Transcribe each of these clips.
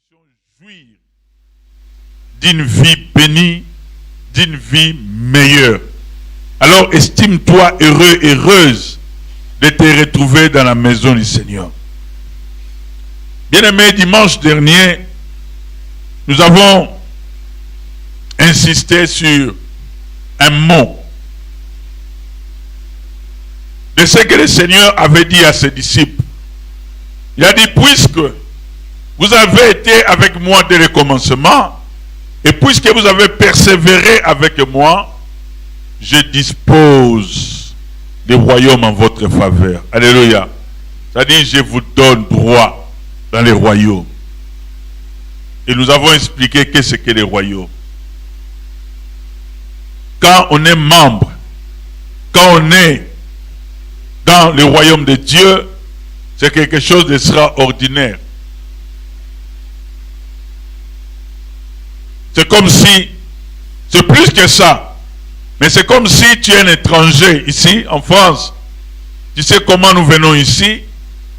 puissions jouir d'une vie bénie, d'une vie meilleure. Alors estime-toi heureux, heureuse de te retrouver dans la maison du Seigneur. Bien-aimés, dimanche dernier, nous avons insisté sur un mot de ce que le Seigneur avait dit à ses disciples. Il a dit, puisque vous avez été avec moi dès le commencement, et puisque vous avez persévéré avec moi, je dispose du royaume en votre faveur. Alléluia. C'est-à-dire, je vous donne droit dans les royaumes. Et nous avons expliqué qu'est-ce que les royaumes. Quand on est membre, quand on est dans le royaume de Dieu, c'est quelque chose d'extraordinaire. C'est comme si, c'est plus que ça, mais c'est comme si tu es un étranger ici, en France. Tu sais comment nous venons ici,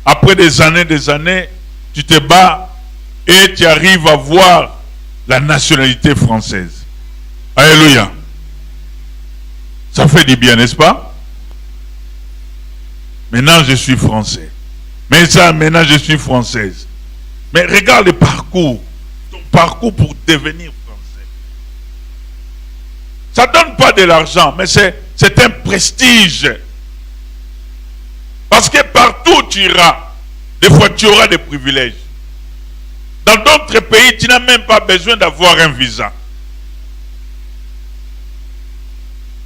après des années, tu te bats et tu arrives à voir la nationalité française. Alléluia. Ça fait du bien, n'est-ce pas? Maintenant, je suis français. Mais ça, maintenant, je suis française. Mais regarde le parcours. Ton parcours pour devenir français. Ça ne donne pas de l'argent, mais c'est un prestige. Parce que partout où tu iras, des fois, tu auras des privilèges. Dans d'autres pays, tu n'as même pas besoin d'avoir un visa.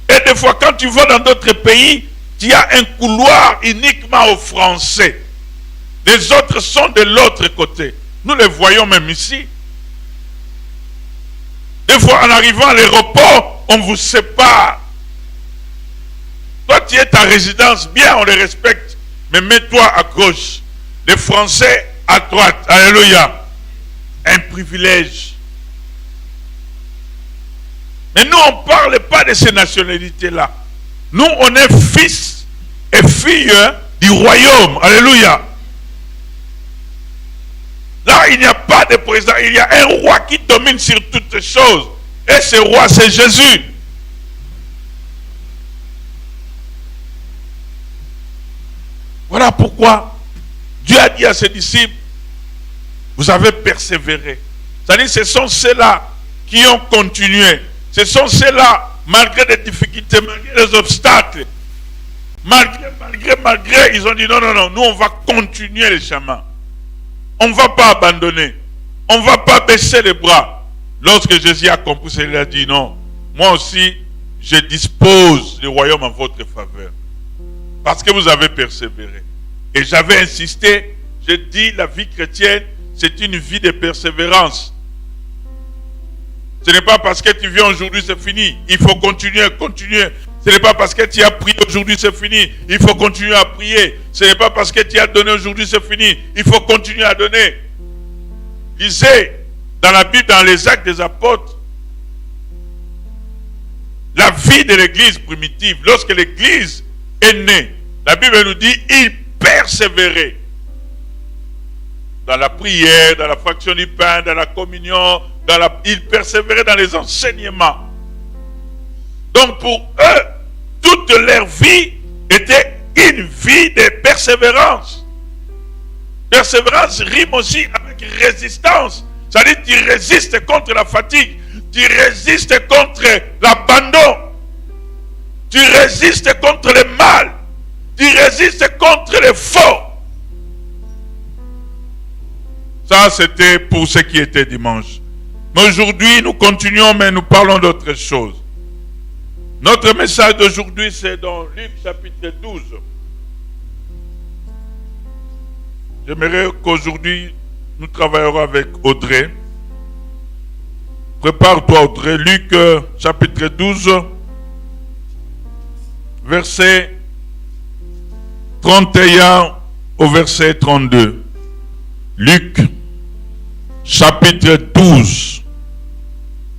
Et des fois, quand tu vas dans d'autres pays, il y a un couloir uniquement aux Français. Les autres sont de l'autre côté. Nous les voyons même ici. Des fois, en arrivant à l'aéroport, on vous sépare. Toi, tu es ta résidence, bien, on les respecte. Mais mets-toi à gauche. Les Français à droite. Alléluia. Un privilège. Mais nous, on ne parle pas de ces nationalités-là. Nous, on est fils et filles du royaume. Alléluia. Là, il n'y a pas de président. Il y a un roi qui domine sur toutes choses. Et ce roi, c'est Jésus. Voilà pourquoi Dieu a dit à ses disciples, vous avez persévéré. C'est-à-dire, ce sont ceux-là qui ont continué. Ce sont ceux-là, malgré les difficultés, malgré les obstacles, malgré, ils ont dit non, nous on va continuer le chemin. On ne va pas abandonner. On ne va pas baisser les bras. Lorsque Jésus a compris, il a dit non, moi aussi, je dispose du royaume en votre faveur. Parce que vous avez persévéré. Et j'avais insisté, j'ai dit la vie chrétienne, c'est une vie de persévérance. Ce n'est pas parce que tu viens aujourd'hui, c'est fini. Il faut continuer. Ce n'est pas parce que tu as prié aujourd'hui, c'est fini. Il faut continuer à prier. Ce n'est pas parce que tu as donné aujourd'hui, c'est fini. Il faut continuer à donner. Lisez dans la Bible, dans les Actes des Apôtres, la vie de l'église primitive. Lorsque l'église est née, la Bible nous dit, il persévérait. Dans la prière, dans la fraction du pain, dans la communion, il persévérait dans les enseignements. Donc pour eux, toute leur vie était une vie de persévérance. Persévérance rime aussi avec résistance. C'est-à-dire que tu résistes contre la fatigue, tu résistes contre l'abandon, tu résistes contre le mal, tu résistes contre le faux. Ça, c'était pour ce qui était dimanche. Mais aujourd'hui, nous continuons, mais nous parlons d'autre chose. Notre message d'aujourd'hui, c'est dans Luc chapitre 12. J'aimerais qu'aujourd'hui, nous travaillerons avec Audrey. Prépare-toi, Audrey. Luc chapitre 12, verset 31 au verset 32. Luc chapitre 12,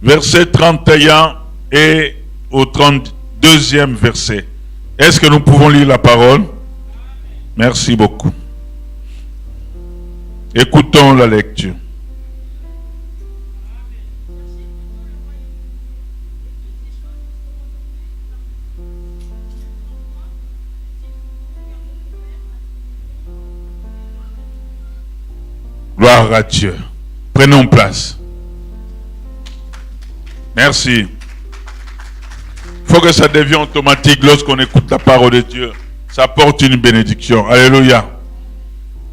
verset 31 et au 32e verset. Est-ce que nous pouvons lire la parole? Merci beaucoup. Écoutons la lecture. Gloire à Dieu. Prenons place. Merci. Il faut que ça devienne automatique lorsqu'on écoute la parole de Dieu. Ça apporte une bénédiction. Alléluia.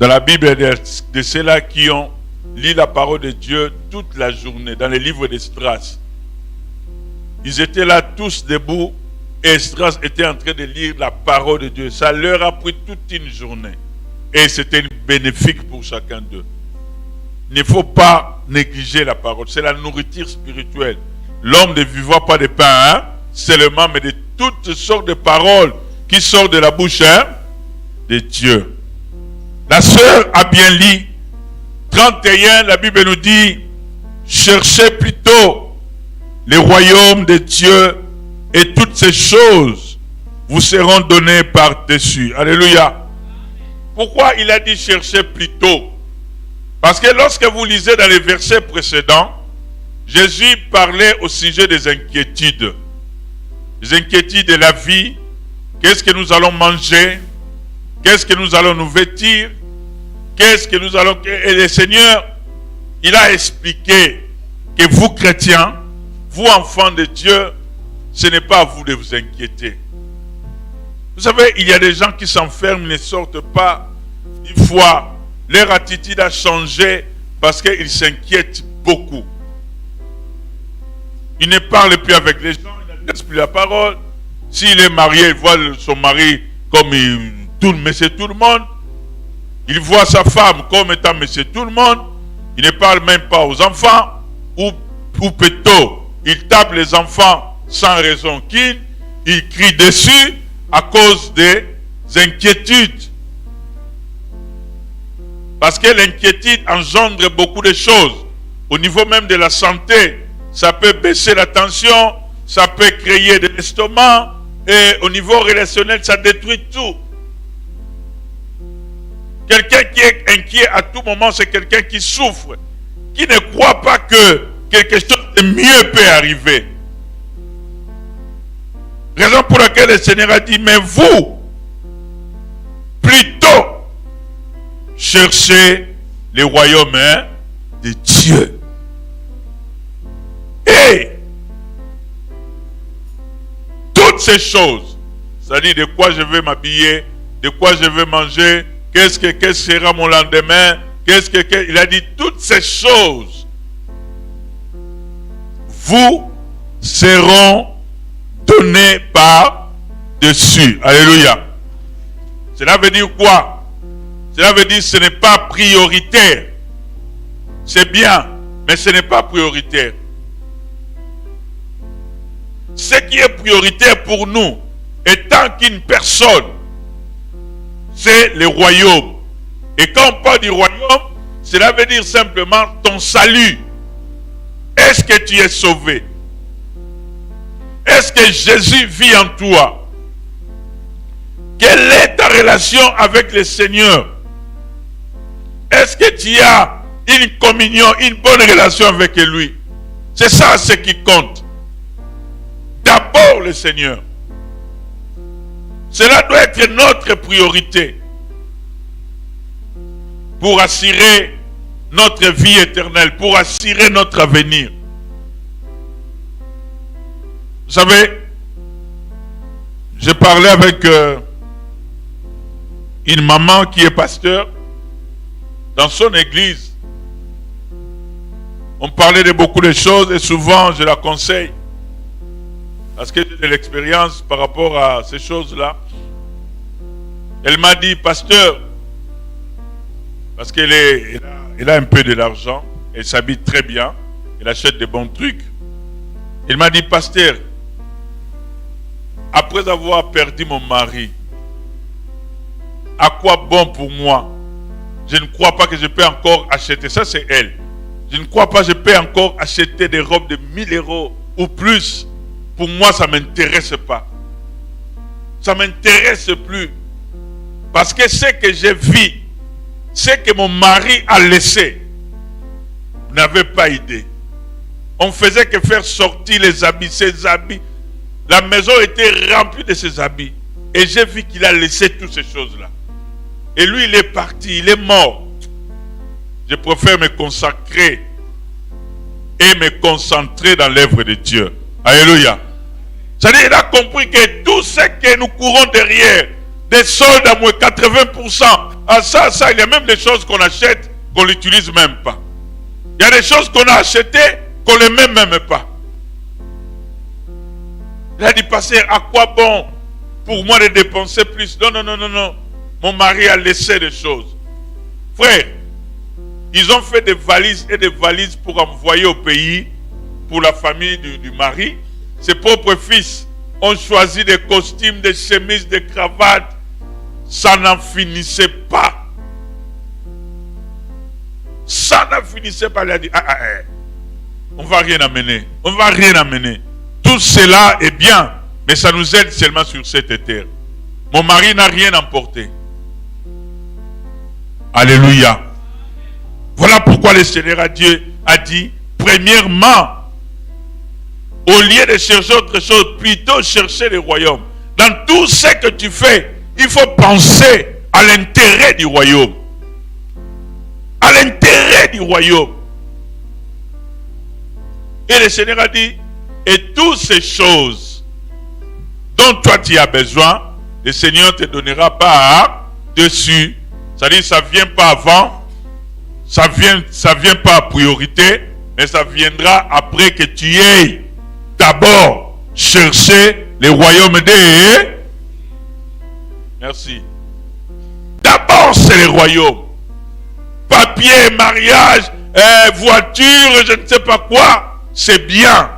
Dans la Bible, il y a de ceux-là qui ont lu la parole de Dieu toute la journée, dans les livres d'Esdras. Ils étaient là tous debout et Esdras était en train de lire la parole de Dieu. Ça leur a pris toute une journée. Et c'était bénéfique pour chacun d'eux. Il ne faut pas négliger la parole. C'est la nourriture spirituelle. L'homme ne vivra pas de pain seulement, mais de toutes sortes de paroles qui sortent de la bouche de Dieu. La sœur a bien lu 31, la Bible nous dit, cherchez plutôt le royaume de Dieu et toutes ces choses vous seront données par-dessus. Alléluia. Pourquoi il a dit chercher plutôt? Parce que lorsque vous lisez dans les versets précédents, Jésus parlait au sujet des inquiétudes. Les inquiétudes de la vie. Qu'est-ce que nous allons manger? Qu'est-ce que nous allons nous vêtir? Qu'est-ce que nous allons... Et le Seigneur, il a expliqué que vous, chrétiens, vous, enfants de Dieu, ce n'est pas à vous de vous inquiéter. Vous savez, il y a des gens qui s'enferment, ne sortent pas. Une fois, leur attitude a changé parce qu'ils s'inquiètent beaucoup. Ils ne parlent plus avec les gens, ils n'adressent plus la parole. S'il est marié, il voit son mari comme monsieur tout le monde. Il voit sa femme comme étant monsieur tout le monde. Il ne parle même pas aux enfants. Ou plutôt, il tape les enfants sans raison qu'une. Il crie dessus à cause des inquiétudes. Parce que l'inquiétude engendre beaucoup de choses. Au niveau même de la santé, ça peut baisser la tension, ça peut créer de l'estomac, et au niveau relationnel, ça détruit tout. Quelqu'un qui est inquiet à tout moment, c'est quelqu'un qui souffre, qui ne croit pas que quelque chose de mieux peut arriver. Raison pour laquelle le Seigneur a dit, mais vous, plutôt, cherchez le royaume de Dieu. Et toutes ces choses, c'est-à-dire de quoi je vais m'habiller, de quoi je vais manger, qu'est-ce que sera mon lendemain, il a dit toutes ces choses vous seront données par-dessus. Alléluia. Cela veut dire quoi? Cela veut dire que ce n'est pas prioritaire. C'est bien, mais ce n'est pas prioritaire. Ce qui est prioritaire pour nous, étant qu'une personne, c'est le royaume. Et quand on parle du royaume, cela veut dire simplement ton salut. Est-ce que tu es sauvé? Est-ce que Jésus vit en toi? Quelle est ta relation avec le Seigneur? Est-ce que tu as une communion, une bonne relation avec lui? C'est ça ce qui compte. D'abord le Seigneur. Cela doit être notre priorité pour assurer notre vie éternelle, pour assurer notre avenir. Vous savez, j'ai parlé avec une maman qui est pasteur dans son église. On parlait de beaucoup de choses et souvent je la conseille parce que j'ai de l'expérience par rapport à ces choses-là. Elle m'a dit, pasteur, parce qu'elle a un peu de l'argent, elle s'habille très bien, elle achète de bons trucs. Elle m'a dit, pasteur, après avoir perdu mon mari, à quoi bon pour moi? Je ne crois pas que je peux encore acheter, ça c'est elle. Je ne crois pas que je peux encore acheter des robes de 1000 euros ou plus. Pour moi, ça ne m'intéresse pas. Ça ne m'intéresse plus. Parce que ce que j'ai vu, ce que mon mari a laissé, vous n'avez pas idée. On faisait que faire sortir les habits, ses habits. La maison était remplie de ses habits. Et j'ai vu qu'il a laissé toutes ces choses-là. Et lui, il est parti, il est mort. Je préfère me consacrer et me concentrer dans l'œuvre de Dieu. Alléluia. C'est-à-dire, il a compris que tout ce que nous courons derrière, des soldes à moins 80%, à ça, il y a même des choses qu'on achète, qu'on n'utilise même pas. Il y a des choses qu'on a achetées, qu'on ne les met même pas. Il a dit, pasteur, à quoi bon pour moi de dépenser plus? Non. Mon mari a laissé des choses. Frère, ils ont fait des valises et des valises pour envoyer au pays, pour la famille du mari. Ses propres fils ont choisi des costumes, des chemises, des cravates. Ça n'en finissait pas. Ça n'en finissait pas. Il a dit, on ne va rien amener. On ne va rien amener. Tout cela est bien, mais ça nous aide seulement sur cette terre. Mon mari n'a rien emporté. Alléluia. Voilà pourquoi le Seigneur a dit, premièrement, au lieu de chercher autre chose, plutôt chercher le royaume. Dans tout ce que tu fais, il faut penser à l'intérêt du royaume. À l'intérêt du royaume. Et le Seigneur a dit, et toutes ces choses dont toi tu as besoin, le Seigneur te donnera pas dessus. C'est-à-dire, ça ne vient pas avant, ça vient pas à priorité, mais ça viendra après que tu aies d'abord cherché le royaume des... Merci. D'abord, c'est le royaume. Papier, mariage, voiture, je ne sais pas quoi, c'est bien.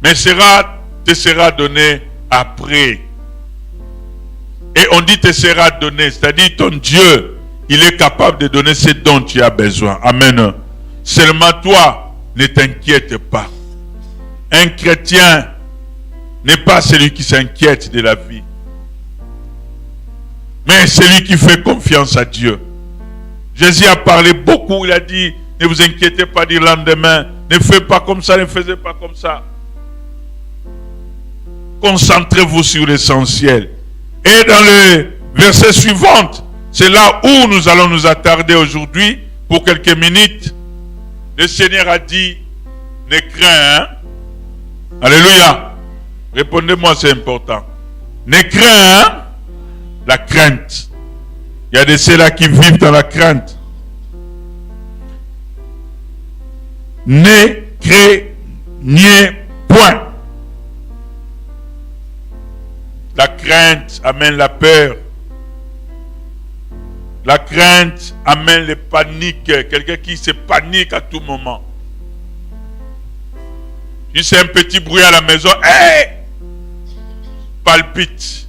Mais te sera donné après. Et on dit te sera donné, c'est-à-dire ton Dieu, il est capable de donner ce dont tu as besoin. Amen. Seulement toi, ne t'inquiète pas. Un chrétien n'est pas celui qui s'inquiète de la vie, mais celui qui fait confiance à Dieu. Jésus a parlé beaucoup, il a dit, ne vous inquiétez pas du lendemain, ne faites pas comme ça, ne faisez pas comme ça. Concentrez-vous sur l'essentiel. Et dans le verset suivant, c'est là où nous allons nous attarder aujourd'hui pour quelques minutes. Le Seigneur a dit, ne crains, hein? Alléluia. Répondez-moi, c'est important. Ne crains, hein? La crainte. Il y a de ceux-là qui vivent dans la crainte. Ne craignez point. La crainte amène la peur. La crainte amène le panique. Quelqu'un qui se panique à tout moment. Si c'est un petit bruit à la maison, palpite.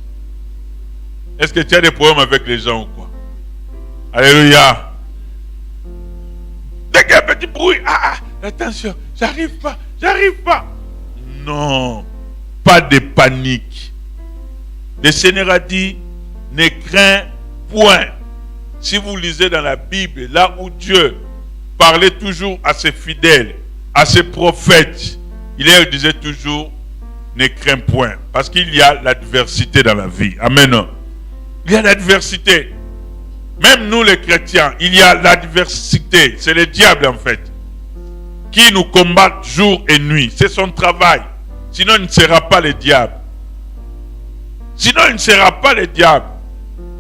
Est-ce que tu as des problèmes avec les gens ou quoi? Alléluia. Dès qu'il y a un petit bruit, attention, j'arrive pas. Non, pas de panique. Le Seigneur a dit, ne crains point. Si vous lisez dans la Bible, là où Dieu parlait toujours à ses fidèles, à ses prophètes, il leur disait toujours, ne crains point. Parce qu'il y a l'adversité dans la vie. Amen. Il y a l'adversité. Même nous les chrétiens, il y a l'adversité. C'est le diable en fait, qui nous combat jour et nuit. C'est son travail. Sinon il ne sera pas le diable. Sinon il ne sera pas le diable.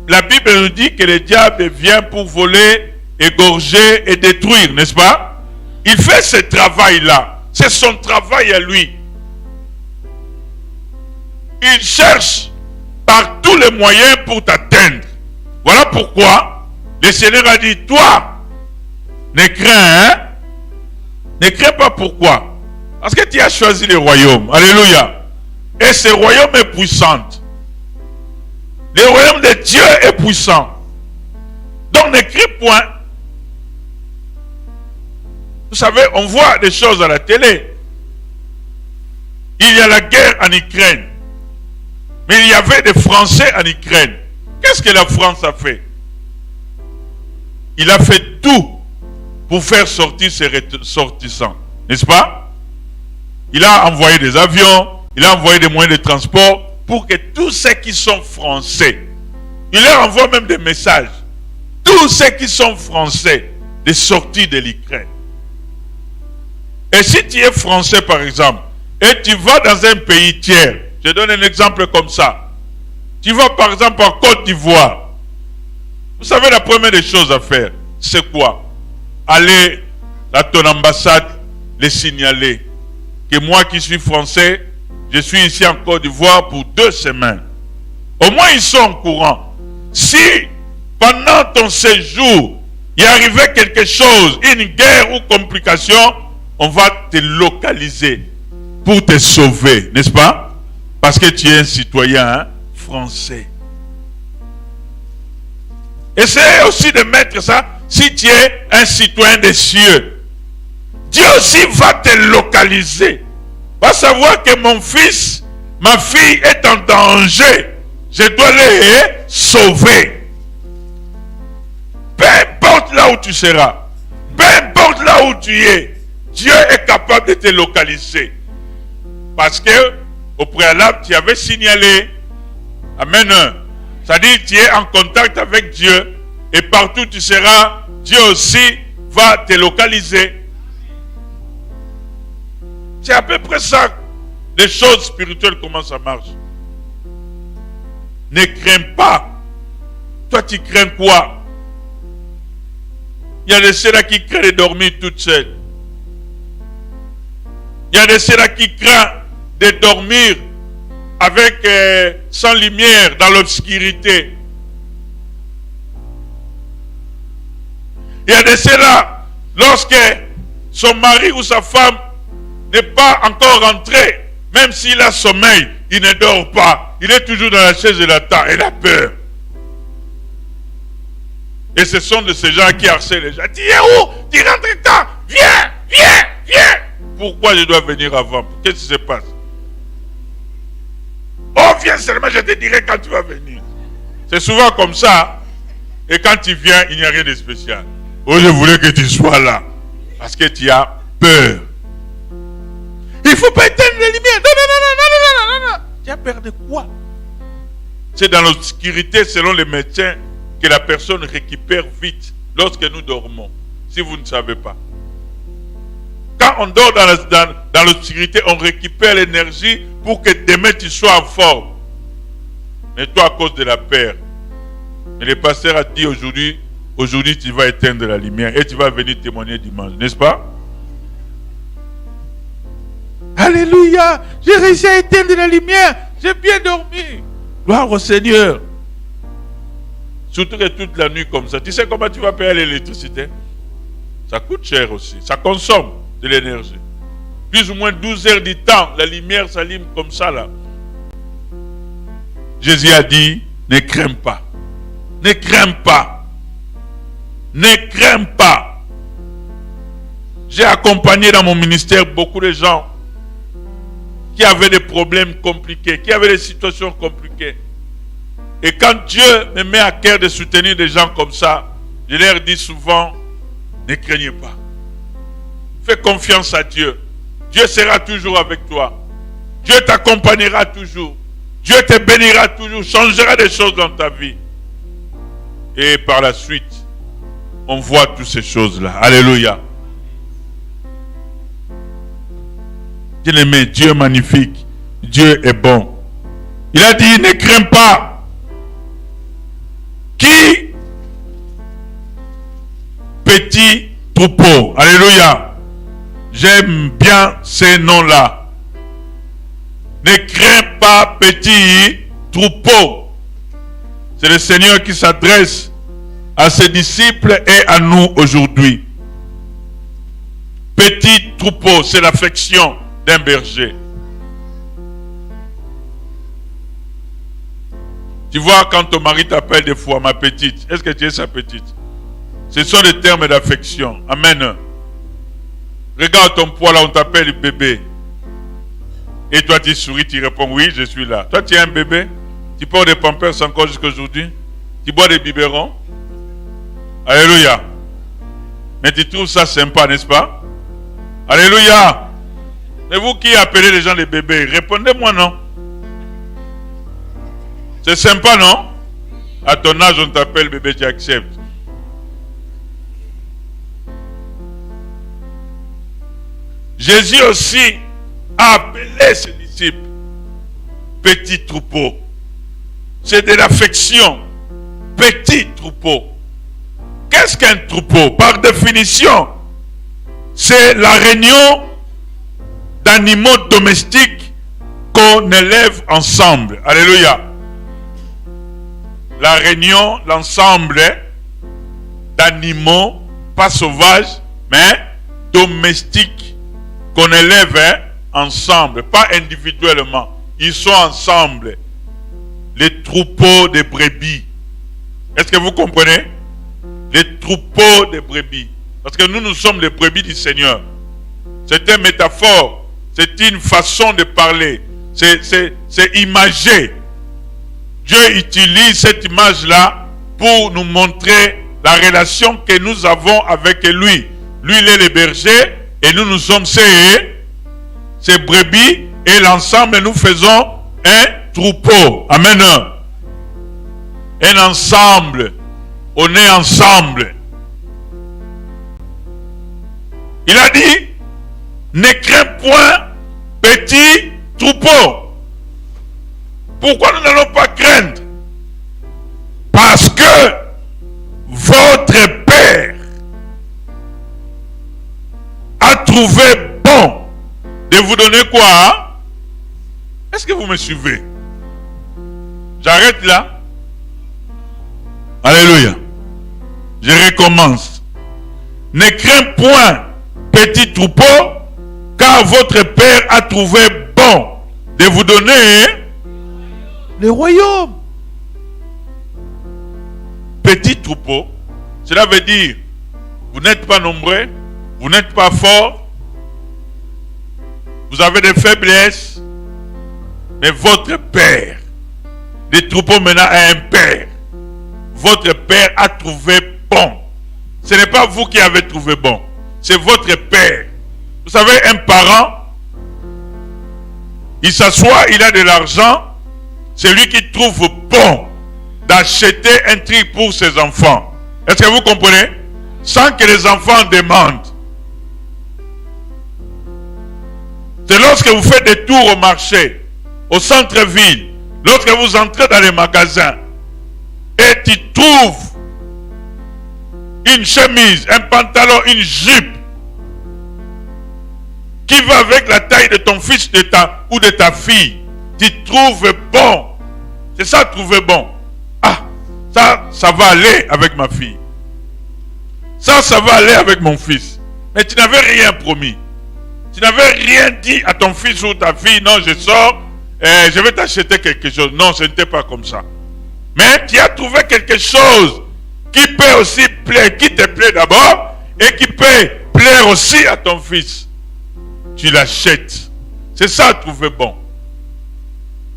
La Bible nous dit que le diable vient pour voler, égorger et détruire, n'est-ce pas? Il fait ce travail-là. C'est son travail à lui. Il cherche par tous les moyens pour t'atteindre. Voilà pourquoi le Seigneur a dit, toi, ne crains, hein? Ne crains pas. Pourquoi? Parce que tu as choisi le royaume. Alléluia. Et ce royaume est puissant. Le royaume de Dieu est puissant. Donc ne crie point. Vous savez, on voit des choses à la télé. Il y a la guerre en Ukraine. Mais il y avait des Français en Ukraine. Qu'est-ce que la France a fait? Il a fait tout pour faire sortir ses ressortissants. N'est-ce pas? Il a envoyé des avions, il a envoyé des moyens de transport pour que tous ceux qui sont français, il leur envoie même des messages. Tous ceux qui sont français, de sortir de l'Ukraine. Et si tu es français, par exemple, et tu vas dans un pays tiers, je donne un exemple comme ça. Tu vas, par exemple, en Côte d'Ivoire. Vous savez, la première des choses à faire, c'est quoi? Aller à ton ambassade, les signaler que moi qui suis français, je suis ici en Côte d'Ivoire pour 2 semaines. Au moins, ils sont au courant. Si, pendant ton séjour, il arrivait quelque chose, une guerre ou complication, on va te localiser pour te sauver, n'est-ce pas? Parce que tu es un citoyen français. Essayez aussi de mettre ça si tu es un citoyen des cieux. Dieu aussi va te localiser. Va savoir que mon fils, ma fille est en danger. Je dois les sauver. Peu importe là où tu seras, peu importe là où tu es, Dieu est capable de te localiser. Parce que au préalable, tu avais signalé. Amen. C'est-à-dire que tu es en contact avec Dieu et partout où tu seras, Dieu aussi va te localiser. C'est à peu près ça, les choses spirituelles, comment ça marche. Ne crains pas. Toi, tu crains quoi? Il y a de ceux-là qui craignent de dormir toute seule. Il y a de ceux-là qui craignent de dormir avec sans lumière dans l'obscurité. Il y a de ceux-là, lorsque son mari ou sa femme n'est pas encore rentré, même s'il a sommeil, il ne dort pas. Il est toujours dans la chaise et l'attend. Il a peur. Et ce sont de ces gens qui harcèlent les gens. Tu es où? Tu rentres quand? Viens, viens, viens. Pourquoi je dois venir avant? Qu'est-ce qui se passe? Oh, viens seulement, je te dirai quand tu vas venir. C'est souvent comme ça. Et quand tu viens, il n'y a rien de spécial. Oh, je voulais que tu sois là. Parce que tu as peur. Il ne faut pas éteindre les lumières. Non, non, non, non, non, non, non, non. Tu as peur de quoi? C'est dans l'obscurité, selon les médecins, que la personne récupère vite lorsque nous dormons. Si vous ne savez pas. Quand on dort dans l'obscurité, on récupère l'énergie pour que demain tu sois en forme. Mais toi, à cause de la peur. Mais le pasteur a dit aujourd'hui tu vas éteindre la lumière et tu vas venir témoigner dimanche, n'est-ce pas? Alléluia! J'ai réussi à éteindre la lumière. J'ai bien dormi. Gloire au Seigneur. Surtout que toute la nuit comme ça. Tu sais comment tu vas payer l'électricité? Ça coûte cher aussi. Ça consomme de l'énergie. Plus ou moins 12 heures du temps, la lumière s'allume comme ça là. Jésus a dit, ne crains pas. Ne crains pas. Ne crains pas. J'ai accompagné dans mon ministère beaucoup de gens qui avaient des problèmes compliqués, qui avaient des situations compliquées. Et quand Dieu me met à cœur de soutenir des gens comme ça, je leur dis souvent, ne craignez pas. Fais confiance à Dieu. Dieu sera toujours avec toi. Dieu t'accompagnera toujours. Dieu te bénira toujours, changera des choses dans ta vie. Et par la suite, on voit toutes ces choses-là. Alléluia. Bien-aimé, Dieu est magnifique. Dieu est bon. Il a dit, ne crains pas. Qui? Petit troupeau. Alléluia. J'aime bien ces noms-là. Ne crains pas, petit troupeau. C'est le Seigneur qui s'adresse à ses disciples et à nous aujourd'hui. Petit troupeau, c'est l'affection d'un berger. Tu vois, quand ton mari t'appelle des fois ma petite, est-ce que tu es sa petite? Ce sont des termes d'affection. Amen. Regarde ton poids là, on t'appelle bébé. Et toi tu souris, tu réponds oui, je suis là. Toi tu es un bébé, tu portes des pampers encore jusqu'à aujourd'hui, tu bois des biberons. Alléluia. Mais tu trouves ça sympa, n'est-ce pas? Alléluia. Mais vous qui appelez les gens des bébés, répondez-moi non. C'est sympa, non? À ton âge, on t'appelle bébé, tu acceptes. Jésus aussi a appelé ses disciples petits troupeaux. C'est de l'affection. Petit troupeau. Qu'est-ce qu'un troupeau? Par définition, c'est la réunion d'animaux domestiques qu'on élève ensemble. Alléluia. La réunion, l'ensemble d'animaux, pas sauvages, mais domestiques, qu'on élève ensemble, pas individuellement. Ils sont ensemble. Les troupeaux de brebis. Est-ce que vous comprenez? Les troupeaux de brebis. Parce que nous sommes les brebis du Seigneur. C'est une métaphore. C'est une façon de parler. C'est imagé. Dieu utilise cette image-là pour nous montrer la relation que nous avons avec lui. Lui, il est le berger et nous sommes ces brebis et l'ensemble, nous faisons un troupeau. Amen. Un ensemble. On est ensemble. Il a dit, ne crains point, petit troupeau. Pourquoi nous n'allons pas craindre? Parce que votre Père a trouvé bon de vous donner quoi? Est-ce que vous me suivez? J'arrête là. Alléluia. Je recommence. Ne crains point, petit troupeau, car votre Père a trouvé bon de vous donner le royaume. Petit troupeau, cela veut dire, vous n'êtes pas nombreux, vous n'êtes pas forts, vous avez des faiblesses, mais votre Père, les troupeaux maintenant a un Père. Votre Père a trouvé bon. Ce n'est pas vous qui avez trouvé bon, c'est votre Père. Vous savez, un parent, il s'assoit, il a de l'argent, c'est lui qui trouve bon d'acheter un truc pour ses enfants. Est-ce que vous comprenez? Sans que les enfants demandent. C'est lorsque vous faites des tours au marché, au centre-ville, lorsque vous entrez dans les magasins, et tu trouves une chemise, un pantalon, une jupe qui va avec la taille de ton fils ou de ta fille, tu trouves bon. C'est ça, trouver bon. Ah, ça va aller avec ma fille. Ça va aller avec mon fils. Mais tu n'avais rien promis. Tu n'avais rien dit à ton fils ou ta fille. Non, je sors, je vais t'acheter quelque chose. Non, ce n'était pas comme ça. Mais tu as trouvé quelque chose qui peut aussi plaire, qui te plaît d'abord, et qui peut plaire aussi à ton fils. Tu l'achètes. C'est ça, trouver bon.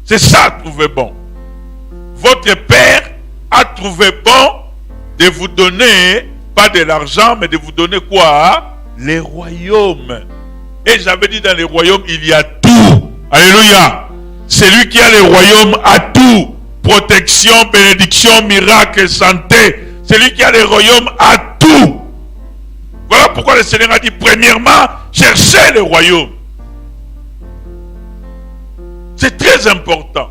C'est ça, trouver bon. Votre Père a trouvé bon de vous donner, pas de l'argent, mais de vous donner quoi? Les royaumes. Et j'avais dit, dans les royaumes, il y a tout. Alléluia. Celui qui a les royaumes a tout. Protection, bénédiction, miracle, santé. Celui qui a les royaumes a tout. Voilà pourquoi le Seigneur a dit, premièrement, cherchez le royaume. C'est très important.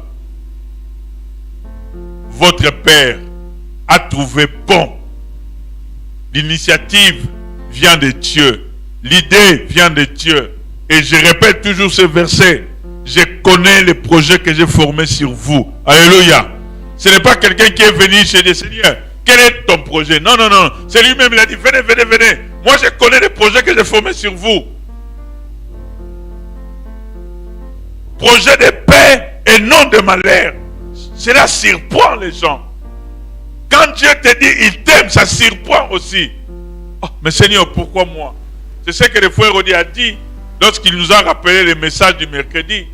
Votre Père a trouvé bon. L'initiative vient de Dieu. L'idée vient de Dieu. Et je répète toujours ce verset. Je connais les projets que j'ai formés sur vous. Alléluia. Ce n'est pas quelqu'un qui est venu chez le Seigneur. Quel est ton projet? Non, non, non. C'est lui-même, il a dit, venez, venez, venez. Moi, je connais les projets que j'ai formés sur vous. Projet de paix et non de malheur. Cela surprend les gens. Quand Dieu te dit, il t'aime, ça surprend aussi. Oh, mais Seigneur, pourquoi moi? C'est ce que le frère Rodi a dit lorsqu'il nous a rappelé le message du mercredi.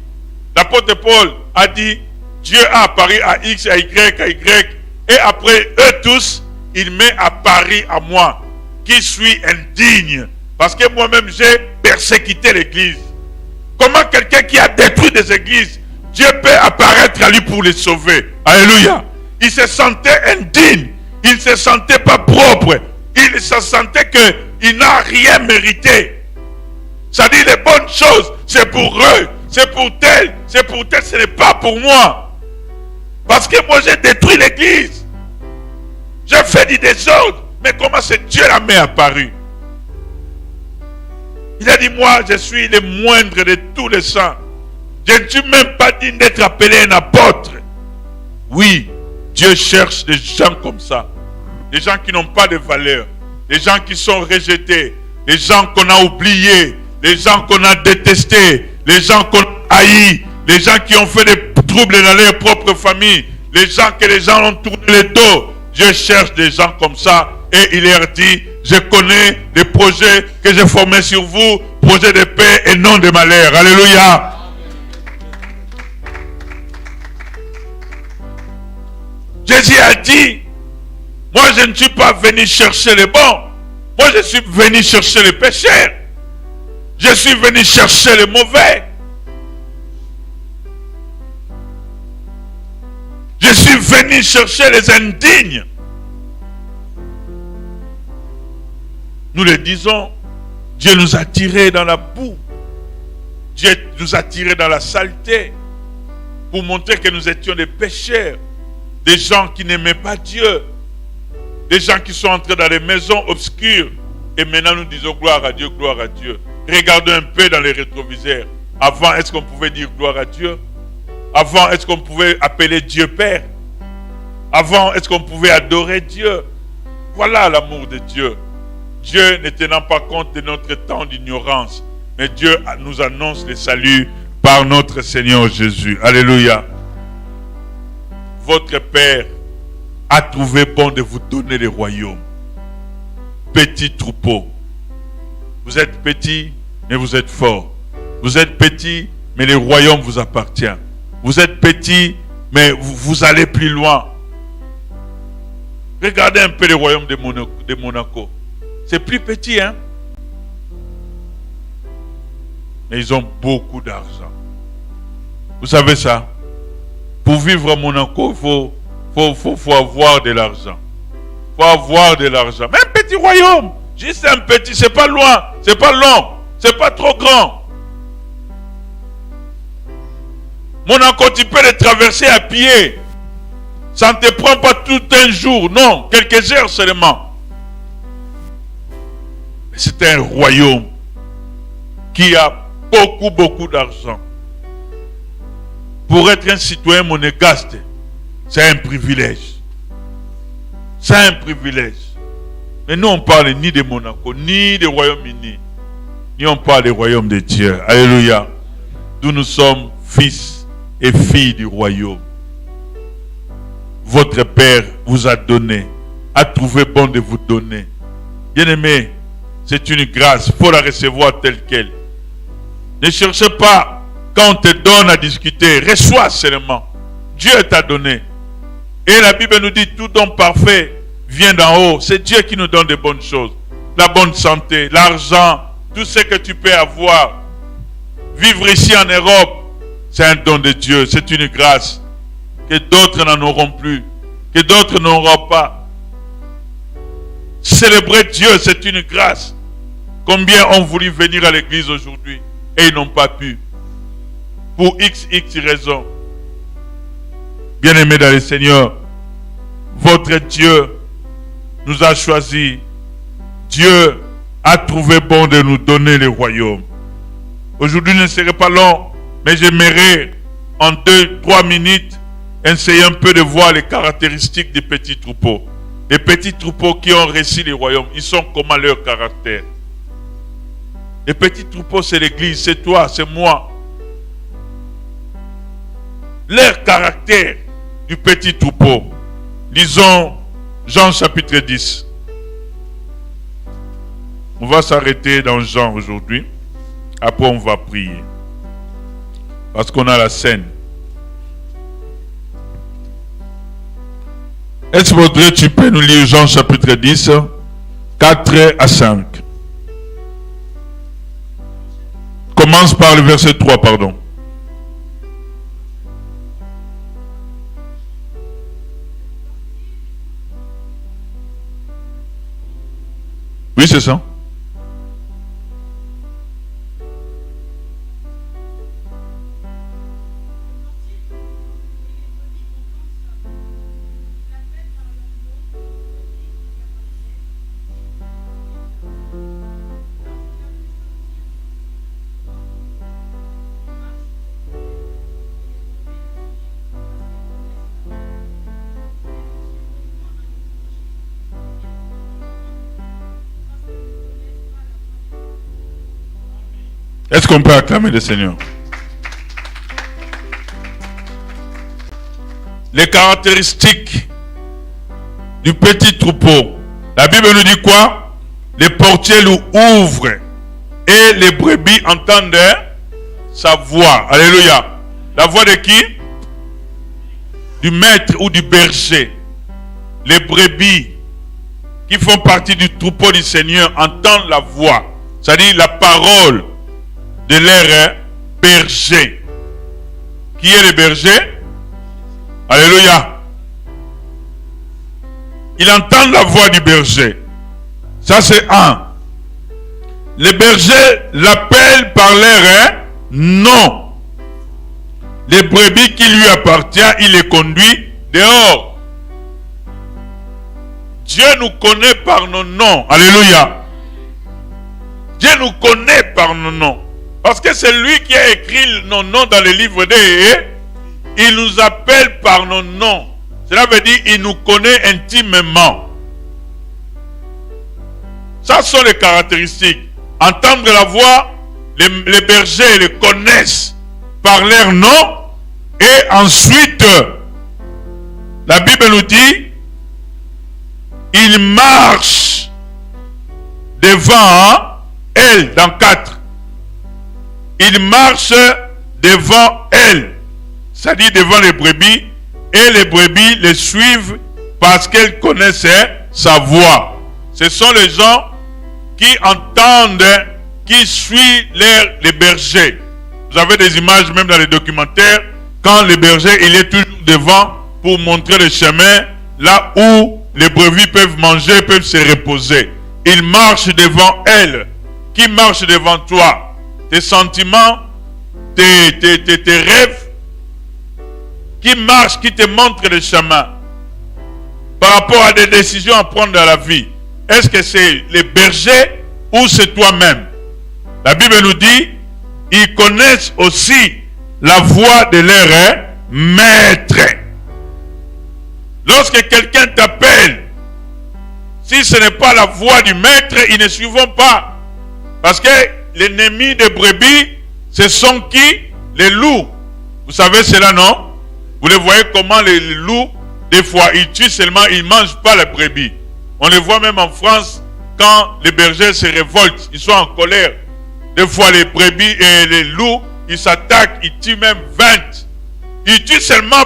L'apôtre Paul a dit, Dieu a apparu à X, à Y, à Y. Et après eux tous, il m'est apparu à moi, qui suis indigne. Parce que moi-même, j'ai persécuté l'église. Comment quelqu'un qui a détruit des églises, Dieu peut apparaître à lui pour les sauver? Alléluia. Il se sentait indigne. Il ne se sentait pas propre. Il se sentait qu'il n'a rien mérité. Ça dit les bonnes choses, c'est pour eux, c'est pour tel, ce n'est pas pour moi. Parce que moi j'ai détruit l'église. J'ai fait du désordre. Mais comment c'est Dieu la m'est apparu? Il a dit, moi je suis le moindre de tous les saints. Je ne suis même pas digne d'être appelé un apôtre. Oui, Dieu cherche des gens comme ça. Des gens qui n'ont pas de valeur. Des gens qui sont rejetés. Des gens qu'on a oubliés. Des gens qu'on a détestés. Les gens qu'on a haïs. Les gens qui ont fait des troubles dans leur propre famille. Les gens que les gens ont tourné le dos. Dieu cherche des gens comme ça. Et il leur dit, je connais les projets que j'ai formés sur vous. Projets de paix et non de malheur. Alléluia. Jésus a dit, moi je ne suis pas venu chercher les bons. Moi je suis venu chercher les pécheurs. Je suis venu chercher les mauvais. Je suis venu chercher les indignes. Nous le disons, Dieu nous a tirés dans la boue. Dieu nous a tirés dans la saleté pour montrer que nous étions des pécheurs, des gens qui n'aimaient pas Dieu, des gens qui sont entrés dans les maisons obscures. Et maintenant nous disons gloire à Dieu, gloire à Dieu. Regardons un peu dans les rétroviseurs. Avant, est-ce qu'on pouvait dire gloire à Dieu? Avant, est-ce qu'on pouvait appeler Dieu Père? Avant, est-ce qu'on pouvait adorer Dieu? Voilà l'amour de Dieu. Dieu ne tenant pas compte de notre temps d'ignorance, mais Dieu nous annonce le salut par notre Seigneur Jésus. Alléluia. Votre Père a trouvé bon de vous donner le royaume. Petit troupeau. Vous êtes petit, mais vous êtes fort. Vous êtes petit, mais le royaume vous appartient. Vous êtes petit, mais vous allez plus loin. Regardez un peu le royaume de Monaco. C'est plus petit, hein? Mais ils ont beaucoup d'argent. Vous savez ça? Pour vivre à Monaco, il faut avoir de l'argent. Il faut avoir de l'argent. Mais un petit royaume, juste un petit, c'est pas loin, c'est pas long, c'est pas trop grand. Monaco, tu peux le traverser à pied. Ça ne te prend pas tout un jour, non, quelques heures seulement. Mais c'est un royaume qui a beaucoup d'argent. Pour être un citoyen monégasque, c'est un privilège. C'est un privilège. Mais nous, on parle ni de Monaco, ni du Royaume-Uni, ni on parle du royaume de Dieu. Alléluia. D'où nous sommes fils et filles du royaume. Votre Père vous a donné, a trouvé bon de vous donner. Bien-aimé, c'est une grâce, il faut la recevoir telle qu'elle. Ne cherchez pas, quand on te donne à discuter, reçois seulement. Dieu t'a donné. Et la Bible nous dit, tout don parfait vient d'en haut. C'est Dieu qui nous donne de bonnes choses. La bonne santé, l'argent, tout ce que tu peux avoir. Vivre ici en Europe, c'est un don de Dieu, c'est une grâce. Que d'autres n'en auront plus, que d'autres n'auront pas. Célébrer Dieu, c'est une grâce. Combien ont voulu venir à l'église aujourd'hui et ils n'ont pas pu. Pour x raisons. Bien-aimés dans le Seigneur, votre Dieu nous a choisis. Dieu a trouvé bon de nous donner le royaume. Aujourd'hui ne serait pas long, mais j'aimerais en 2-3 minutes essayer un peu de voir les caractéristiques des petits troupeaux. Les petits troupeaux qui ont réussi les royaumes, ils sont comment leur caractère? Les petits troupeaux, c'est l'église, c'est toi, c'est moi. Leur caractère du petit troupeau. Lisons Jean chapitre 10. On va s'arrêter dans Jean aujourd'hui. Après, on va prier. Parce qu'on a la scène. Est-ce que tu peux nous lire Jean chapitre 10, 4 à 5. Commence par le verset 3, pardon. Oui, c'est ça. Est-ce qu'on peut acclamer le Seigneur? Les caractéristiques du petit troupeau. La Bible nous dit quoi? Les portiers ouvrent et les brebis entendent sa voix. Alléluia. La voix de qui? Du maître ou du berger. Les brebis qui font partie du troupeau du Seigneur entendent la voix, c'est-à-dire la parole de leur berger. Qui est le berger? Alléluia. Ils entendent la voix du berger. Ça c'est un. Les bergers l'appellent par leur nom. Les brebis qui lui appartiennent, il les conduit dehors. Dieu nous connaît par nos noms. Alléluia. Dieu nous connaît par nos noms. Parce que c'est lui qui a écrit nos noms dans le livre des... Il nous appelle par nos noms. Cela veut dire qu'il nous connaît intimement. Ça sont les caractéristiques. Entendre la voix, les bergers les connaissent par leur nom. Et ensuite, la Bible nous dit, il marche devant elle, dans 4. Il marche devant elle, c'est-à-dire devant les brebis, et les brebis les suivent parce qu'elles connaissent sa voix. Ce sont les gens qui entendent, qui suivent les bergers. Vous avez des images même dans les documentaires, quand le berger il est toujours devant pour montrer le chemin, là où les brebis peuvent manger, peuvent se reposer. Il marche devant elle. Qui marche devant toi? Tes sentiments, tes rêves, qui marche, qui te montre le chemin par rapport à des décisions à prendre dans la vie. Est-ce que c'est les bergers ou c'est toi-même? La Bible nous dit, ils connaissent aussi la voix de leur maître. Lorsque quelqu'un t'appelle, si ce n'est pas la voix du maître, ils ne suivront pas. Parce que l'ennemi des brebis, ce sont qui? Les loups. Vous savez cela, non? Vous les voyez comment les loups, des fois, ils tuent seulement, ils ne mangent pas les brebis. On les voit même en France, quand les bergers se révoltent, ils sont en colère. Des fois, les brebis et les loups, ils s'attaquent, ils tuent même 20. Ils tuent seulement,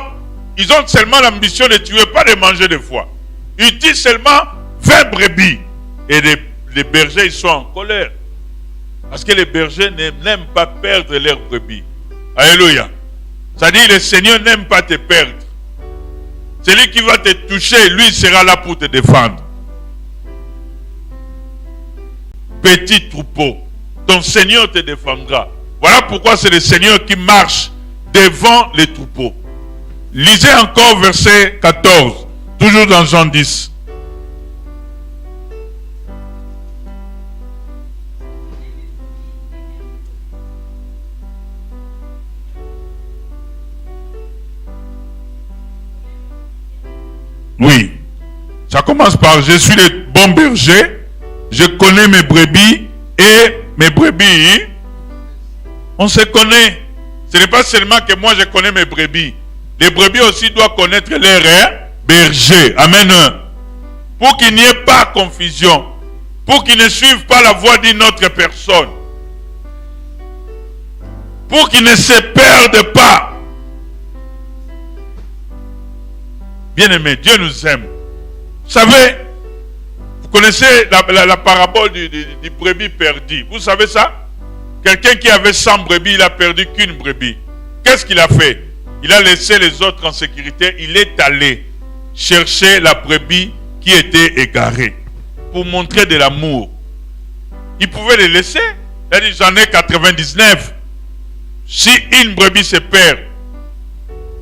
ils ont seulement l'ambition de tuer, pas de manger des fois. Ils tuent seulement 20 brebis. Et les bergers, ils sont en colère. Parce que les bergers n'aiment pas perdre leurs brebis. Alléluia. C'est-à-dire le Seigneur n'aime pas te perdre. Celui qui va te toucher, lui sera là pour te défendre. Petit troupeau, ton Seigneur te défendra. Voilà pourquoi c'est le Seigneur qui marche devant les troupeaux. Lisez encore verset 14, toujours dans Jean 10. Oui, ça commence par je suis le bon berger, je connais mes brebis et mes brebis, on se connaît. Ce n'est pas seulement que moi je connais mes brebis, les brebis aussi doivent connaître leur berger. Amen. Pour qu'il n'y ait pas confusion, pour qu'ils ne suivent pas la voix d'une autre personne, pour qu'ils ne se perdent pas. Bien-aimé, Dieu nous aime. Vous savez, vous connaissez la parabole du brebis perdu. Vous savez ça? Quelqu'un qui avait 100 brebis, il a perdu qu'une brebis. Qu'est-ce qu'il a fait? Il a laissé les autres en sécurité. Il est allé chercher la brebis qui était égarée pour montrer de l'amour. Il pouvait les laisser. Il a dit, j'en ai 99. Si une brebis se perd,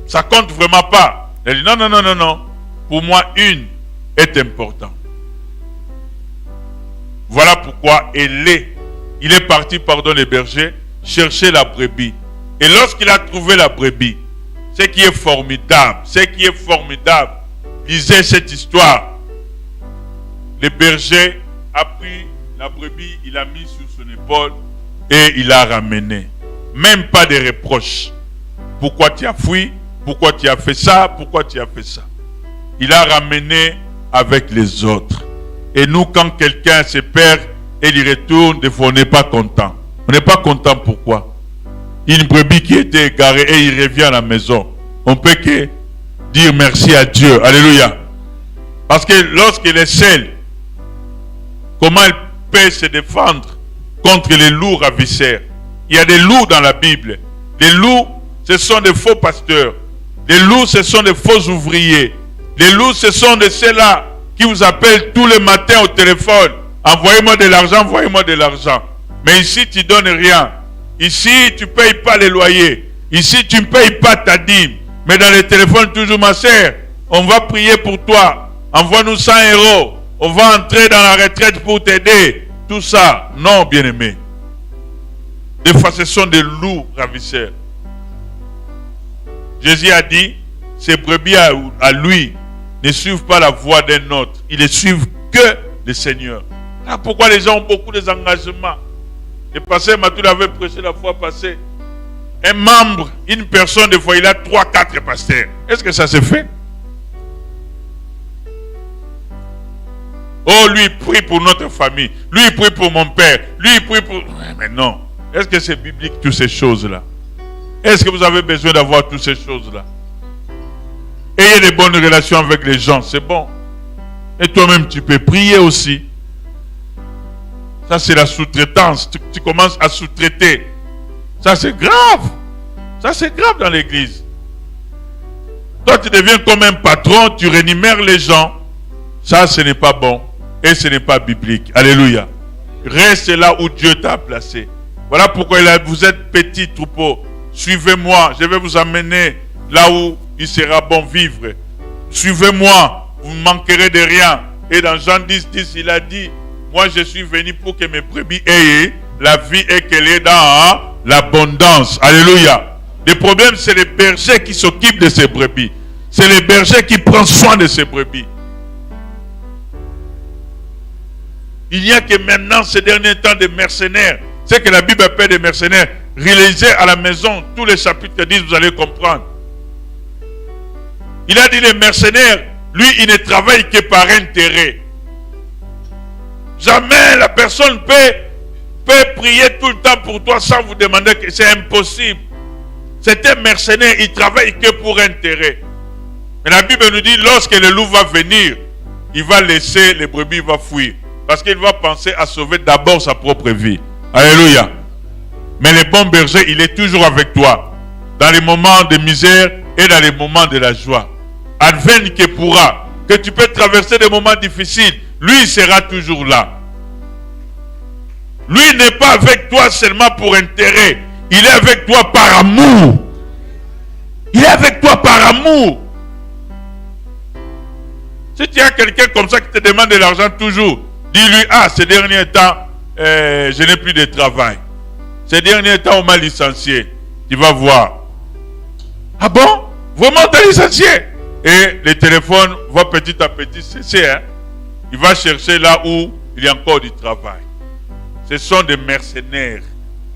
ça compte vraiment pas. Elle dit non. Pour moi, une est importante. Voilà pourquoi il est parti, les bergers, chercher la brebis. Et lorsqu'il a trouvé la brebis, ce qui est formidable, lisez cette histoire. Le berger a pris la brebis, il l'a mis sur son épaule et il a ramené. Même pas de reproches. Pourquoi tu as fui? Pourquoi tu as fait ça? Pourquoi tu as fait ça? Il a ramené avec les autres. Et nous, quand quelqu'un se perd et il retourne, des fois on n'est pas content. On n'est pas content pourquoi? Une brebis qui était égarée et il revient à la maison. On peut que dire merci à Dieu. Alléluia. Parce que lorsqu'il est seul, comment il peut se défendre contre les loups ravisseurs? Il y a des loups dans la Bible. Les loups, ce sont des faux pasteurs. Les loups, ce sont des faux ouvriers. Les loups, ce sont de ceux-là qui vous appellent tous les matins au téléphone. Envoyez-moi de l'argent, envoyez-moi de l'argent. Mais ici, tu ne donnes rien. Ici, tu ne payes pas les loyers. Ici, tu ne payes pas ta dîme. Mais dans les téléphones, toujours, ma sœur, on va prier pour toi. Envoie-nous 100 €. On va entrer dans la retraite pour t'aider. Tout ça, non, bien-aimé. Des fois, ce sont des loups ravisseurs. Jésus a dit, ces brebis à lui ne suivent pas la voie d'un autre. Ils ne suivent que le Seigneur. Ah, pourquoi les gens ont beaucoup d'engagements? Le pasteur Matou avait prêché la fois passée. Un membre, une personne, des fois, il a 3, 4 pasteurs. Est-ce que ça se fait? Oh, lui, il prie pour notre famille. Lui, il prie pour mon père. Lui, il prie pour... Mais non. Est-ce que c'est biblique, toutes ces choses-là? Est-ce que vous avez besoin d'avoir toutes ces choses-là? Ayez des bonnes relations avec les gens, c'est bon. Et toi-même, tu peux prier aussi. Ça, c'est la sous-traitance. Tu commences à sous-traiter. Ça, c'est grave. Ça, c'est grave dans l'église. Toi, tu deviens comme un patron, tu rémunères les gens. Ça, ce n'est pas bon. Et ce n'est pas biblique. Alléluia. Reste là où Dieu t'a placé. Voilà pourquoi vous êtes petit troupeau. Suivez-moi. Je vais vous amener là où il sera bon vivre. Suivez-moi. Vous ne manquerez de rien. Et dans Jean 10, 10, il a dit, moi je suis venu pour que mes brebis aient la vie et qu'elle est dans l'abondance. Alléluia. Le problème, c'est les bergers qui s'occupent de ces brebis. C'est les bergers qui prennent soin de ces brebis. Il n'y a que maintenant, ces derniers temps, des mercenaires. C'est que la Bible appelle des mercenaires. Réalisez à la maison tous les chapitres 10, vous allez comprendre. Il a dit les mercenaires, lui, il ne travaille que par intérêt. Jamais la personne peut prier tout le temps pour toi sans vous demander que c'est impossible. C'est un mercenaire, il travaille que pour intérêt. Mais la Bible nous dit, lorsque le loup va venir, il va laisser les brebis, il va fuir. Parce qu'il va penser à sauver d'abord sa propre vie. Alléluia. Mais le bon berger, il est toujours avec toi. Dans les moments de misère et dans les moments de la joie. Advienne que pourra. Que tu peux traverser des moments difficiles. Lui, il sera toujours là. Lui n'est pas avec toi seulement pour intérêt. Il est avec toi par amour. Il est avec toi par amour. Si tu as quelqu'un comme ça qui te demande de l'argent toujours, dis-lui, ah, ces derniers temps, je n'ai plus de travail. Ces derniers temps, on m'a licencié. Tu vas voir. Ah bon? Vraiment, t'as licencié? Et le téléphone va petit à petit cesser. Hein? Il va chercher là où il y a encore du travail. Ce sont des mercenaires.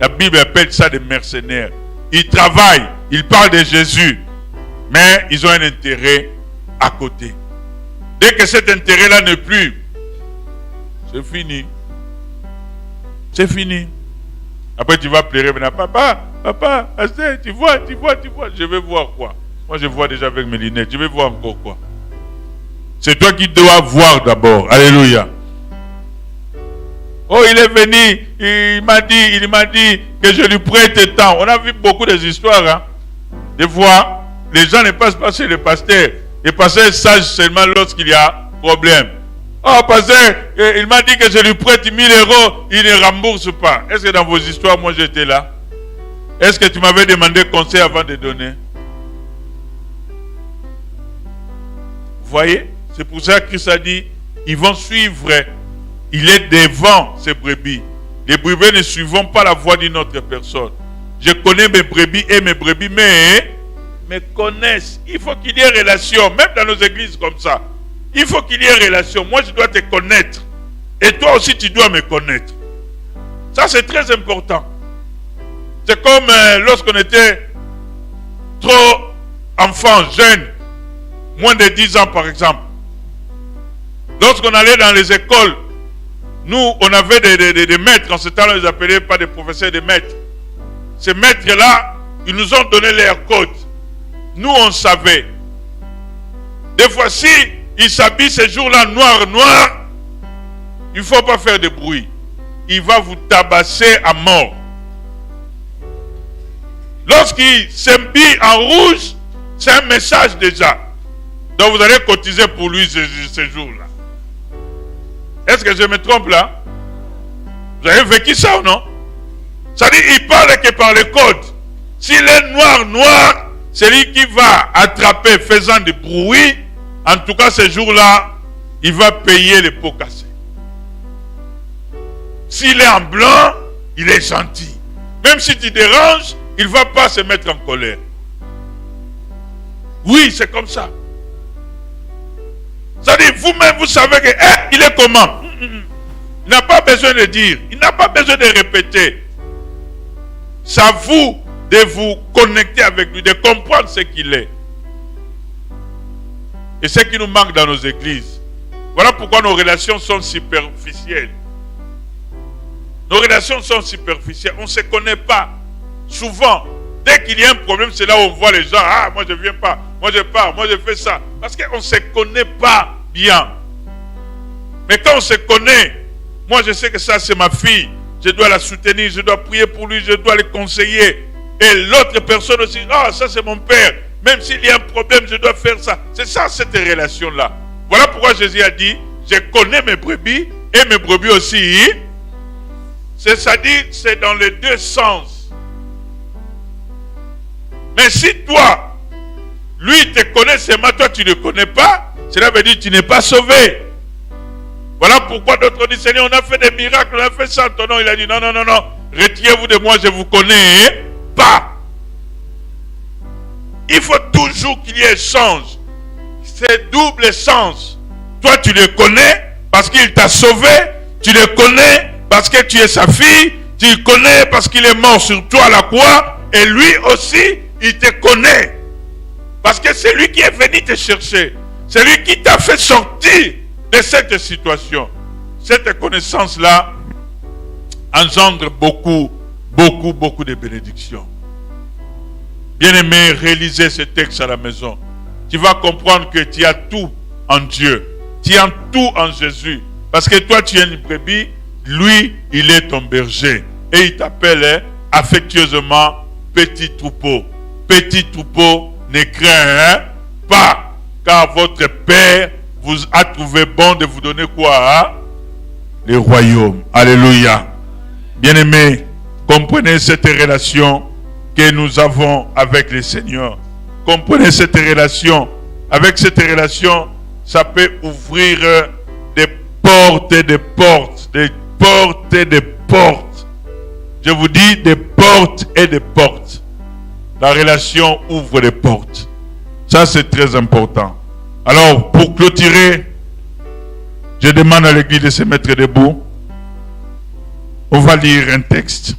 La Bible appelle ça des mercenaires. Ils travaillent, ils parlent de Jésus, mais ils ont un intérêt à côté. Dès que cet intérêt-là n'est plus, c'est fini. C'est fini. Après, tu vas pleurer. Maintenant, papa, tu vois. Je vais voir quoi? Moi, je vois déjà avec mes lunettes. Je vais voir encore quoi? C'est toi qui dois voir d'abord. Alléluia. Oh, il est venu. Il m'a dit que je lui prête tant. On a vu beaucoup des histoires. Hein? Des fois, les gens ne passent pas chez le pasteur. Le pasteur est sage seulement lorsqu'il y a problème. Oh, pasteur, il m'a dit que je lui prête 1 000 €, il ne rembourse pas. Est-ce que dans vos histoires, moi j'étais là? Est-ce que tu m'avais demandé conseil avant de donner? Vous voyez? C'est pour ça que Christ a dit, ils vont suivre. Il est devant ces brebis. Les brebis ne suivent pas la voie d'une autre personne. Je connais mes brebis et mes brebis me connaissent. Il faut qu'il y ait relation, même dans nos églises comme ça. Il faut qu'il y ait relation. Moi, je dois te connaître. Et toi aussi, tu dois me connaître. Ça, c'est très important. C'est comme lorsqu'on était trop enfant, jeune, moins de 10 ans par exemple. Lorsqu'on allait dans les écoles, nous, on avait des maîtres. En ce temps-là, ils appelaient pas des professeurs, des maîtres. Ces maîtres-là, ils nous ont donné leur code. Nous, on savait. Des fois, si ils s'habillent ces jours-là noir, il ne faut pas faire de bruit. Il va vous tabasser à mort. Lorsqu'il s'habille en rouge, c'est un message déjà. Donc vous allez cotiser pour lui ce jour-là. Est-ce que je me trompe là? Vous avez vécu ça ou non? Ça dit, il parle que par le code. S'il est noir, c'est lui qui va attraper faisant du bruit. En tout cas, ce jour-là, il va payer les pots cassés. S'il est en blanc, il est gentil. Même si tu déranges, il ne va pas se mettre en colère. Oui, c'est comme ça. Ça dit, vous-même, vous savez que, il est comment? Il n'a pas besoin de dire. Il n'a pas besoin de répéter. C'est à vous de vous connecter avec lui, de comprendre ce qu'il est. Et ce qui nous manque dans nos églises. Voilà pourquoi nos relations sont superficielles. Nos relations sont superficielles. On ne se connaît pas. Souvent, dès qu'il y a un problème, c'est là où on voit les gens. Ah, moi je ne viens pas. Moi je pars. Moi je fais ça. Parce qu'on ne se connaît pas bien. Mais quand on se connaît, moi je sais que ça c'est ma fille. Je dois la soutenir. Je dois prier pour lui. Je dois le conseiller. Et l'autre personne aussi. Ah, ça c'est mon père. Même s'il y a un problème, je dois faire ça. C'est ça cette relation-là. Voilà pourquoi Jésus a dit, je connais mes brebis et mes brebis aussi. C'est-à-dire, c'est dans les deux sens. Mais si toi, lui te connaît seulement, toi tu ne le connais pas, cela veut dire que tu n'es pas sauvé. Voilà pourquoi d'autres disent, Seigneur, on a fait des miracles, on a fait ça en ton nom. Il a dit, non, retirez-vous de moi, je ne vous connais pas. Il faut toujours qu'il y ait échange. C'est double sens. Toi, tu le connais parce qu'il t'a sauvé. Tu le connais parce que tu es sa fille. Tu le connais parce qu'il est mort sur toi à la croix. Et lui aussi, il te connaît. Parce que c'est lui qui est venu te chercher. C'est lui qui t'a fait sortir de cette situation. Cette connaissance-là engendre beaucoup de bénédictions. Bien-aimé, réalisez ce texte à la maison. Tu vas comprendre que tu as tout en Dieu. Tu as tout en Jésus. Parce que toi, tu es une brebis. Lui, il est ton berger. Et il t'appelle affectueusement petit troupeau. Petit troupeau, ne crains pas. Car votre Père vous a trouvé bon de vous donner quoi? Le royaume. Alléluia. Bien-aimé, comprenez cette relation que nous avons avec le Seigneur. Comprenez cette relation. Avec cette relation, ça peut ouvrir des portes et des portes. Des portes et des portes. Je vous dis des portes et des portes. La relation ouvre des portes. Ça, c'est très important. Alors, pour clôturer, je demande à l'église de se mettre debout. On va lire un texte.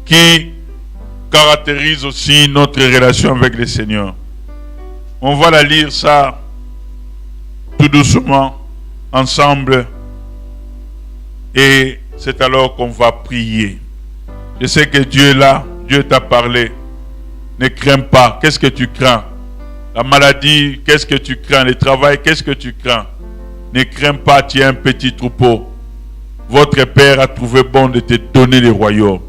Qui caractérise aussi notre relation avec le Seigneur. On va la lire ça tout doucement, ensemble. Et c'est alors qu'on va prier. Je sais que Dieu est là, Dieu t'a parlé. Ne crains pas. Qu'est-ce que tu crains? La maladie, qu'est-ce que tu crains? Le travail, qu'est-ce que tu crains? Ne crains pas, tu es un petit troupeau. Votre Père a trouvé bon de te donner le royaume.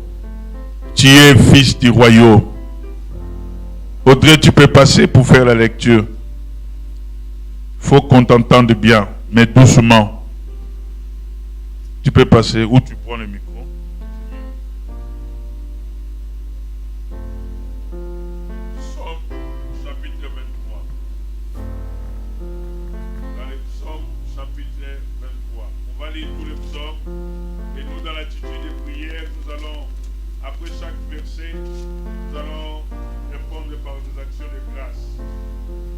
Tu es fils du royaume. Audrey, tu peux passer pour faire la lecture. Il faut qu'on t'entende bien, mais doucement. Tu peux passer ou tu prends le micro. Psaume chapitre 23. Dans le psaume chapitre 23. On va lire tous les psaumes. Et nous, dans l'attitude de prière, nous allons Après chaque verset, nous allons répondre par des actions de grâce.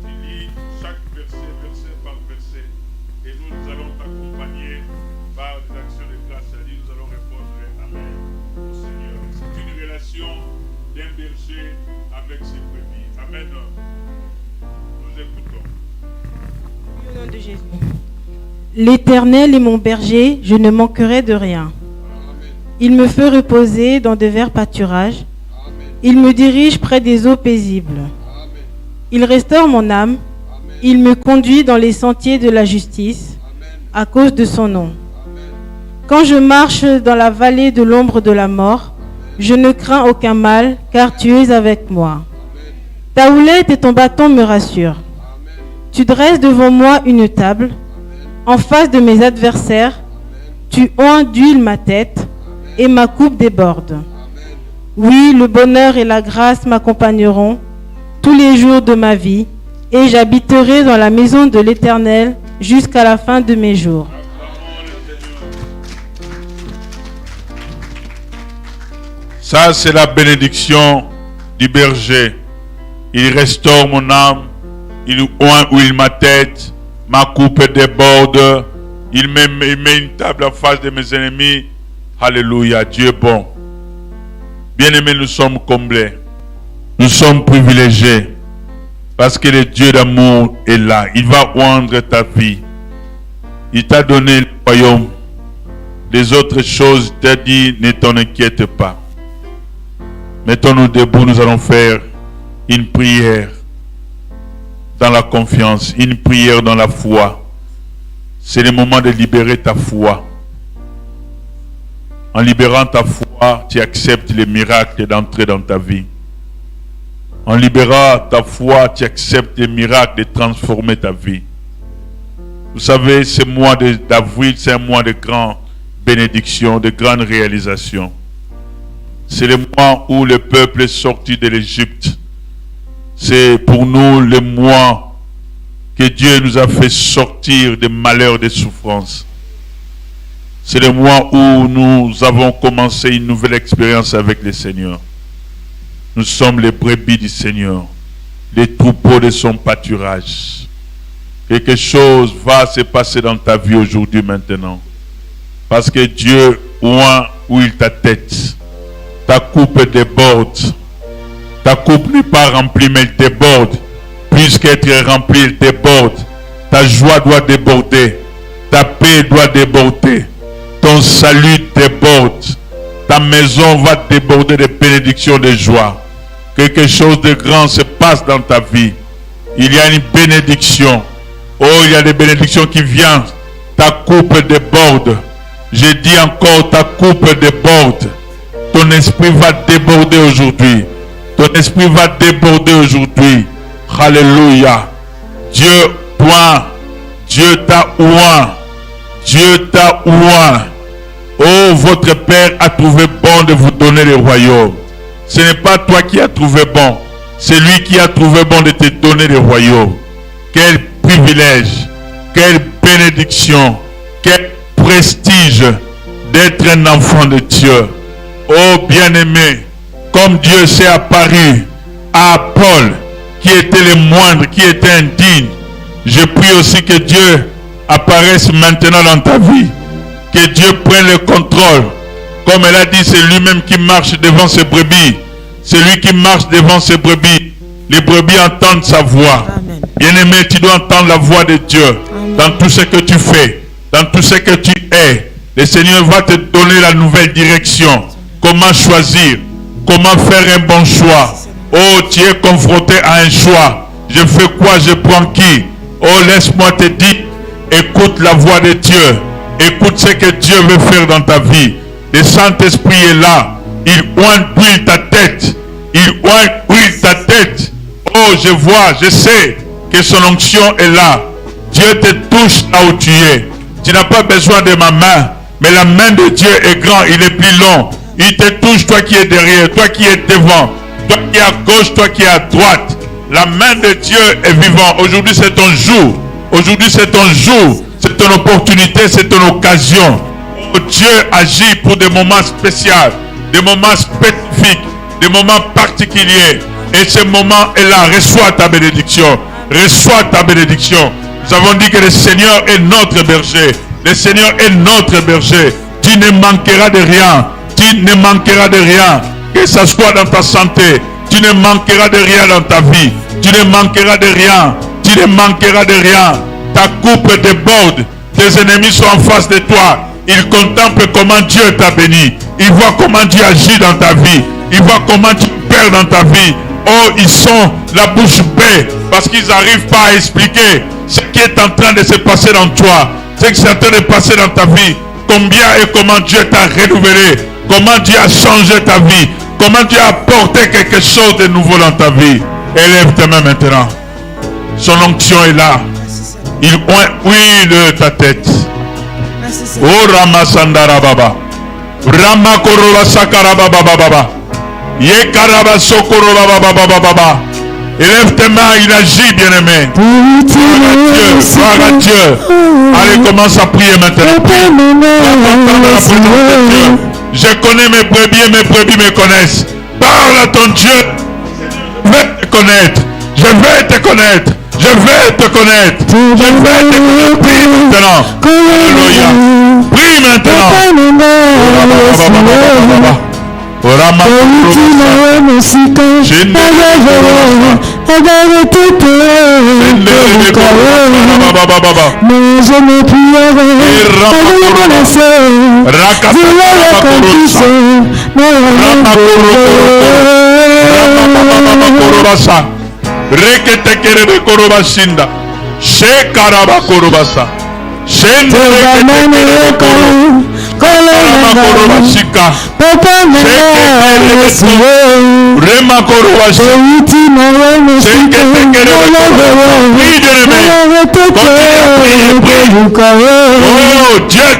Tu lis chaque verset, verset par verset, et nous allons t'accompagner par des actions de grâce. C'est-à-dire, nous allons répondre Amen au Seigneur. C'est une relation d'un berger avec ses brebis. Amen. Nous écoutons. Au nom de Jésus. L'Éternel est mon berger, je ne manquerai de rien. Il me fait reposer dans de verts pâturages. Il me dirige près des eaux paisibles. Il restaure mon âme. Il me conduit dans les sentiers de la justice à cause de son nom. Quand je marche dans la vallée de l'ombre de la mort, je ne crains aucun mal, car tu es avec moi. Ta houlette et ton bâton me rassurent. Tu dresses devant moi une table, en face de mes adversaires. Tu oins d'huile ma tête, et ma coupe déborde. Oui, le bonheur et la grâce m'accompagneront tous les jours de ma vie, et j'habiterai dans la maison de l'Éternel jusqu'à la fin de mes jours. Ça, c'est la bénédiction du berger. Il restaure mon âme, il oint huile ma tête, ma coupe déborde, il met une table en face de mes ennemis. Alléluia, Dieu est bon. Bien-aimés, nous sommes comblés. Nous sommes privilégiés. Parce que le Dieu d'amour est là. Il va oindre ta vie. Il t'a donné le royaume. Les autres choses, il t'a dit, ne t'en inquiète pas. Mettons-nous debout, nous allons faire une prière dans la confiance, une prière dans la foi. C'est le moment de libérer ta foi. En libérant ta foi, tu acceptes les miracles d'entrer dans ta vie. En libérant ta foi, tu acceptes les miracles de transformer ta vie. Vous savez, ce mois d'avril, c'est un mois de grandes bénédictions, de grandes réalisations. C'est le mois où le peuple est sorti de l'Égypte. C'est pour nous le mois que Dieu nous a fait sortir des malheurs, des souffrances. C'est le mois où nous avons commencé une nouvelle expérience avec le Seigneur. Nous sommes les brebis du Seigneur, les troupeaux de son pâturage. Quelque chose va se passer dans ta vie aujourd'hui, maintenant. Parce que Dieu oint huile ta tête. Ta coupe déborde. Ta coupe n'est pas remplie, mais elle déborde. Puisqu'être remplie, elle déborde. Ta joie doit déborder. Ta paix doit déborder. Ton salut déborde. Ta maison va déborder de bénédictions, de joie. Quelque chose de grand se passe dans ta vie. Il y a une bénédiction. Oh, il y a des bénédictions qui viennent. Ta coupe déborde. Je dis encore, ta coupe déborde. Ton esprit va déborder aujourd'hui. Ton esprit va déborder aujourd'hui. Alléluia. Dieu oint. Dieu t'a oint. Dieu t'a oint. Oh, votre Père a trouvé bon de vous donner le royaume. Ce n'est pas toi qui as trouvé bon. C'est lui qui a trouvé bon de te donner le royaume. Quel privilège. Quelle bénédiction. Quel prestige d'être un enfant de Dieu. Oh bien-aimé, comme Dieu s'est apparu à Paul, qui était le moindre, qui était indigne, je prie aussi que Dieu apparaisse maintenant dans ta vie. Que Dieu prenne le contrôle. Comme elle a dit, c'est lui-même qui marche devant ses brebis. C'est lui qui marche devant ses brebis. Les brebis entendent sa voix. Bien-aimé, tu dois entendre la voix de Dieu. Amen. Dans tout ce que tu fais, dans tout ce que tu es. Le Seigneur va te donner la nouvelle direction. Comment choisir, comment faire un bon choix. Oh, tu es confronté à un choix. Je fais quoi, je prends qui? Oh, laisse-moi te dire, écoute la voix de Dieu. Écoute ce que Dieu veut faire dans ta vie. Le Saint-Esprit est là. Il oint ta tête. Il oint ta tête. Oh, je vois, je sais que son onction est là. Dieu te touche là où tu es. Tu n'as pas besoin de ma main. Mais la main de Dieu est grande, il est plus long. Il te touche, toi qui es derrière, toi qui es devant, toi qui es à gauche, toi qui es à droite. La main de Dieu est vivante. Aujourd'hui, c'est ton jour. Aujourd'hui, c'est ton jour. C'est ton opportunité, c'est ton occasion. Oh, Dieu agit pour des moments spéciaux. des moments spécifiques, des moments particuliers. Et ce moment-là, reçois ta bénédiction. Reçois ta bénédiction. Nous avons dit que le Seigneur est notre berger. Le Seigneur est notre berger. Tu ne manqueras de rien. Tu ne manqueras de rien. Que ce soit dans ta santé. Tu ne manqueras de rien dans ta vie. Tu ne manqueras de rien. Tu ne manqueras de rien. Ta coupe déborde. Tes ennemis sont en face de toi. Ils contemplent comment Dieu t'a béni. Ils voient comment Dieu agit dans ta vie. Ils voient comment tu perds dans ta vie. Oh, ils sont la bouche bée parce qu'ils n'arrivent pas à expliquer ce qui est en train de se passer dans toi. Ce qui est en train de passer dans ta vie. Combien et comment Dieu t'a renouvelé. Comment Dieu a changé ta vie. Comment Dieu a apporté quelque chose de nouveau dans ta vie. Élève tes mains maintenant. Son onction est là. Il huile ta tête. Oh Ramasandara Baba. Ramakoroba Sakaraba Baba Baba. Yekaraba Sokoroba Baba Baba. Élève tes mains, il agit, bien-aimé. Gloire à Dieu. Allez, commence à prier maintenant. Je connais mes brebis et mes brebis me connaissent. Parle à ton Dieu. Je vais te connaître. Je vais te connaître. Je vais te connaître. Je vais te connaître. Prie maintenant. Alléluia. Prie maintenant. Rekete kerebe korobashinda. Shekaraba korobasa. Shende rekete korobasika. Rema korobasika. Shekete kerebe korobasika. Oh Dieu.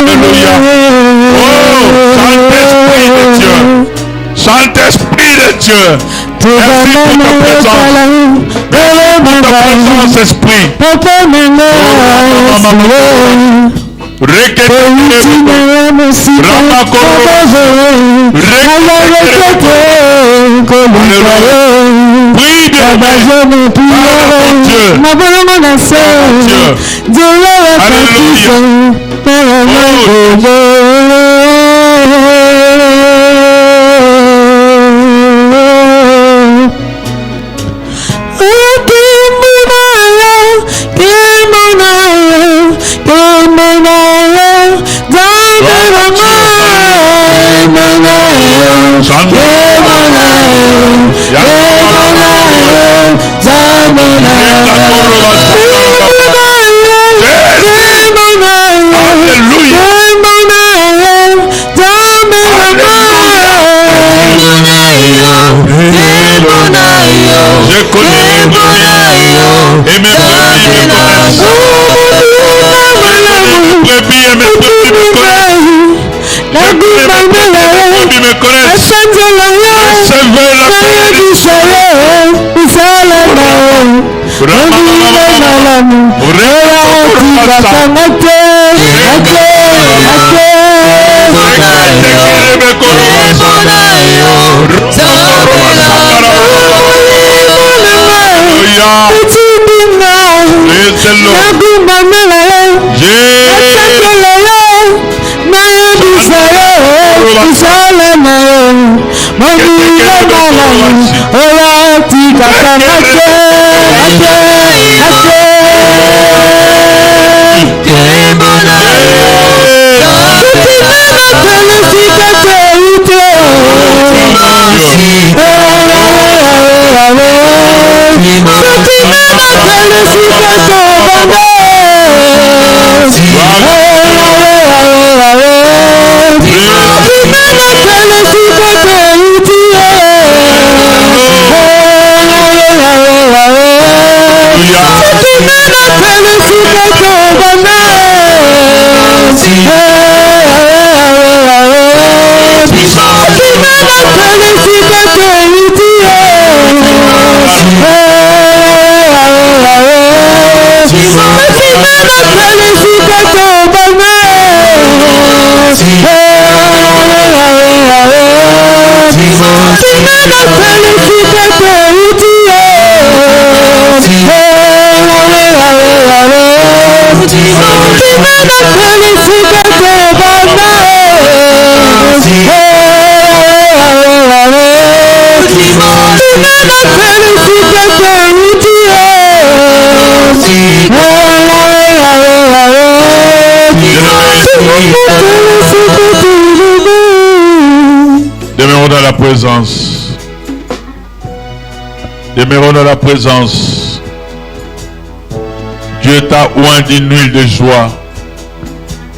Alléluia. Oh, Saint-Esprit de Dieu. Merci pour ta présence. Merci pour ta présence, Esprit. Je connais et mes brebis me connaissent. Demeurons dans la présence. Demeurons dans la présence. Dieu t'a oint d'une huile de joie.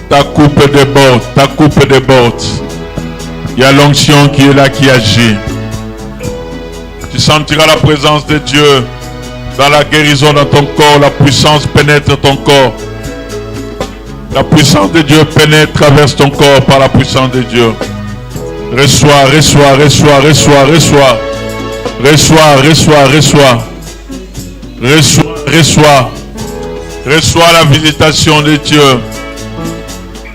Ta coupe déborde, ta coupe déborde. Il y a l'onction qui est là, qui agit. Tu sentiras la présence de Dieu dans la guérison dans ton corps. La puissance pénètre ton corps. La puissance de Dieu pénètre, traverse ton corps par la puissance de Dieu. Reçois, reçois, reçois, reçois, reçois. Reçois, reçois, reçois. Reçois, reçois. Reçois la visitation de Dieu.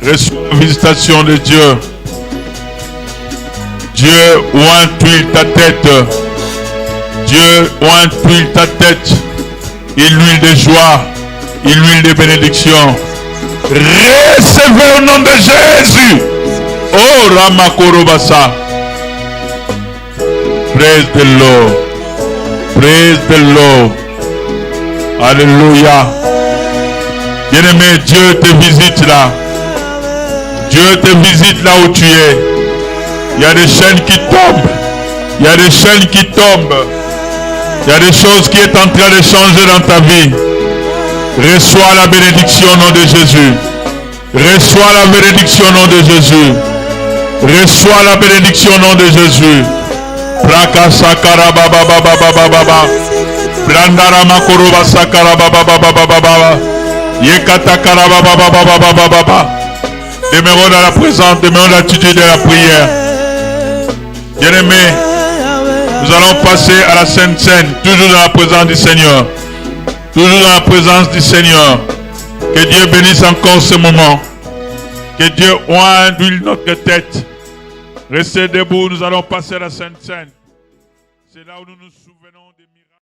Reçois la visitation de Dieu. Dieu oint-il ta tête. Dieu oint-il ta tête. Il l'huile de joie. Il l'huile de bénédiction. Recevez au nom de Jésus. Oh Ramakorobasa. Praise the Lord. Praise the Lord. Alléluia. Bien-aimé, Dieu te visite là. Dieu te visite là où tu es. Il y a des chaînes qui tombent. Il y a des chaînes qui tombent. Il y a des choses qui sont en train de changer dans ta vie. Reçois la bénédiction au nom de Jésus. Reçois la bénédiction au nom de Jésus. Reçois la bénédiction au nom de Jésus. Prakasakara baba baba baba baba. Brandarama koroba sakara baba baba baba baba. Yekatakara baba baba baba baba. Demeurons dans la présence, demeurons dans l'attitude de la prière. Bien-aimés, nous allons passer à la Sainte Seine, toujours dans la présence du Seigneur. Toujours dans la présence du Seigneur. Que Dieu bénisse encore ce moment. Que Dieu oigne notre tête. Restez debout, nous allons passer à la Sainte Seine. C'est là où nous nous souvenons des miracles.